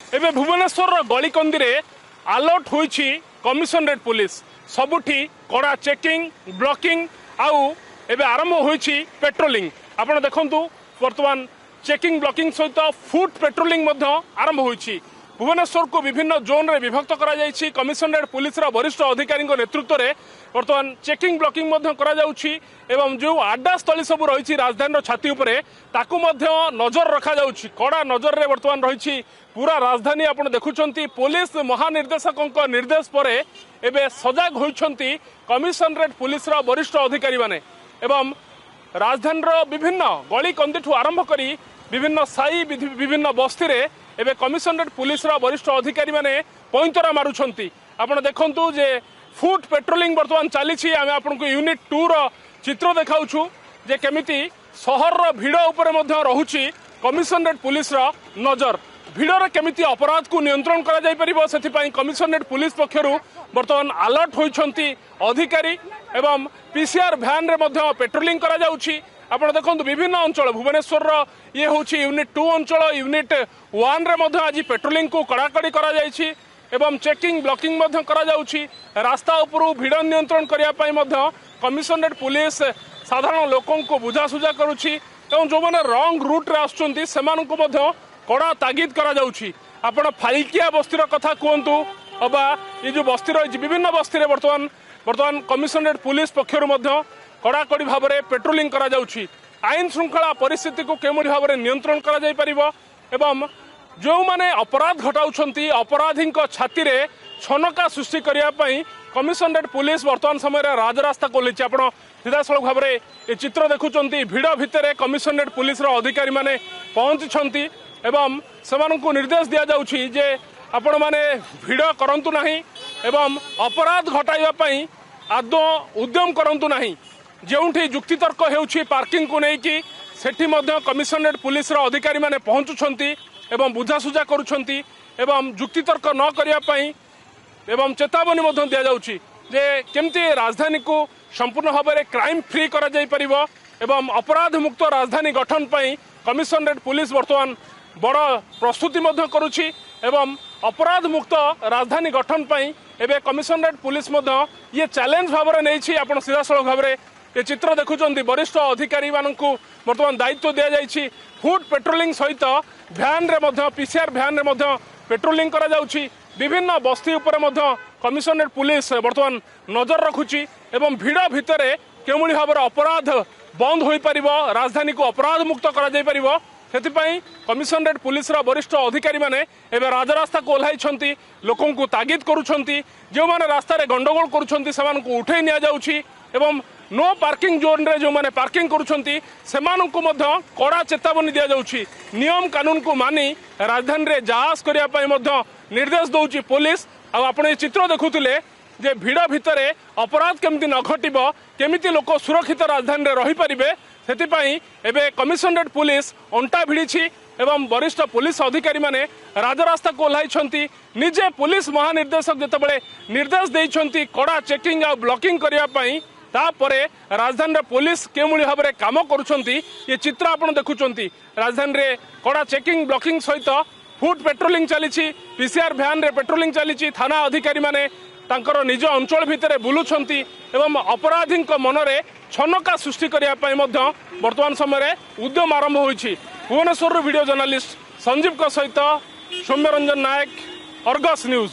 एबे भुवनेश्वर गलिकंदी रे alert होईछि commissionerate police सबुठी कड़ा चेकिंग ब्लॉकिंग आउ एबे आरंभ होईछि पेट्रोलिंग। आपण देखंतु वर्तमान चेकिंग ब्लॉकिंग सहित फुट पेट्रोलिंग मध्य आरंभ होईछि। भुवनेश्वर को विभिन्न जोन रे विभक्त करा जायछि। कमिशनरेट पुलिस रा वरिष्ठ अधिकारी नेतृत्व रे वर्तमान चेकिंग ब्लॉकिंग मध्य करा जाउछि एवं जो आड्डा स्थली सब रही राजधानी छाती उपरे ताकू मध्य नजर रखा जाउछि। कड़ा नजर रे वर्तमान रही पूरा राजधानी। आपण देखुछंती पुलिस महानिर्देशक निर्देश पर एबे सजग होइछंती कमिशनरेट पुलिस रा वरिष्ठ अधिकारी माने एवं राजधानी विभिन्न गली कंदी आरंभ करी विभिन्न साई विभिन्न बस्ती रे एबे कमिशनरेट पुलिस रा वरिष्ठ अधिकारी माने पैंतरा मारुछंती। आपण देखंतु जे फुट पेट्रोलिंग वर्तमान चली आम आपको यूनिट 2 रो चित्र देखाऊँ जे केमिति सहर भिड़ उपरे मध्य रहुछि कमिशनरेट पुलिस रा नजर। भिड़र केमिति अपराध को नियंत्रण करा जाय परिबो सेथिपाई कमिशनरेट पुलिस पक्षरु वर्तमान अलर्ट होइछंती अधिकारी एवं पीसीआर भ्यान रे मध्य पेट्रोलिंग करा जाउछि। आपण देखंतु विभिन्न अंचल भुवनेश्वर ये होछि यूनिट 2 अंचल यूनिट 1 रे मध्य आज पेट्रोलिंग को कड़ाकड़ी करा जायछि एवं चेकिंग ब्लॉकिंग मध्य करा जाउछि। रास्ता उपरु भिड़ नियंत्रण करिया पई मध्य कमिशनरेट पुलिस साधारण लोकों को बुझासुझा करुछि एवं जो माने रॉन्ग रूट रे आछुंती सेमानकु मध्य कड़ा तागिद करा जाउछि। आपण फालिकिया बस्तीर कथा कहतु अबा ये जो बस्ती रही विभिन्न बस्ती रे वर्तमान कमिशनरेट पुलिस पक्षरु मध्य कड़ाकड़ी भाव में पेट्रोलिंग करा जाउछि। आईन श्रृंखला परिस्थिति को केमोरी भाव में नियंत्रण करा जाय परिबो एवं जो माने अपराध घटाउछंती अपराधी छाती रे छनका सृष्टि करिया पई कमिशनरेट पुलिस वर्तमान समय राजरास्ता खोली। आपण सीधासलख भाव में ये चित्र देखुंत भिड़ भितर कमिशनरेट पुलिस अधिकारी माने पहुंची एवं सेमानकु निर्देश दिया जाउछि जे आपण माने भिड़ करंतु नाही एवं अपराध घटाइबा पई आदौ उद्यम करंतु नाही। जोठी जुक्तितर्क हेउछि पार्किंग को लेकिन सेठी मध्य कमिशनरेट पुलिस अधिकारी माने पहुंचुछंती एवं बुझासुझा करुछंती एवं जुक्तितर्क न करिया पई एवं चेतावनी मध्य दिया जाउछि जे केमती राजधानी को संपूर्ण भाव में क्राइम फ्री करा जाय परिबो एवं अपराध मुक्त राजधानी गठन पई कमिशनरेट पुलिस वर्तमान बड़ प्रस्तुति मध्य करुछि एवं अपराध मुक्त राजधानी गठन पई एबे कमिशनरेट पुलिस मध्य ये चैलेंज भाव में नहीं। आपण सीधासलख भाव में ये चित्र देखुंत वरिष्ठ अधिकारी मानकु वर्तमान दायित्व दिया जायछि। फुट पेट्रोलिंग सहित भ्यान रे मध्य पीसीआर भ्यान रे मध्य पेट्रोलिंग करा जाउछि। विभिन्न बस्ती उपरे मध्य कमिशनरेट पुलिस वर्तमान नजर रखुछि एवं भिड़ भितर केमोली भाव में अपराध बंद होई परिबो राजधानी को अपराध मुक्त करा जाय परिबो सेथिपाई कमिशनरेट पुलिस वरिष्ठ अधिकारी माने एबे राजरास्ता को ओह्लाइछंती लोकों को तागिद करुछंती। जो माने रास्ता रे गंडगोल करुछंती सेमानकु उठै निया जाउछि एवं नो पार्किंग जोन रे जो माने पार्किंग करुछंती सेमानकु मध्य कड़ा चेतावनी दिया जाउछि। नियम कानून को मानी राजधानी रे जाहाज करिया पई मध्य निर्देश दउछि पुलिस। आ आपण ए चित्र देखुथिले जे भिड़ भितर अपराध केमती न घटिबो केमिति लोक सुरक्षित राजधानी रे रही परिबे सेथिपाई एबे कमिशनरेट पुलिस अंटा भिड़ी एवं वरिष्ठ पुलिस अधिकारी माने राजरास्ता को ओह्लाइछंती। निजे पुलिस महानिर्देशक जेतेबेले निर्देश देइछंती कड़ा चेकिंग आ ब्लॉकिंग करिया पई तापरे राजधानी रे पुलिस केमोली भाव में काम करुछंती ये चित्र आपण देखुछंती। राजधानी रे कड़ा चेकिंग ब्लॉकिंग सहित फुट पेट्रोलिंग चली पीसीआर भ्यान रे पेट्रोलिंग चली। थाना अधिकारी माने तांकर निज अंचल भितर बुलुछंती एवं अपराधी मनरे छनका सृष्टि करिया पई मध्य वर्तमान समय उद्यम आरंभ होईछि। भुवनेश्वर वीडियो जर्नलिस्ट संजीव सहित सौम्यरंजन नायक, अर्गस न्यूज।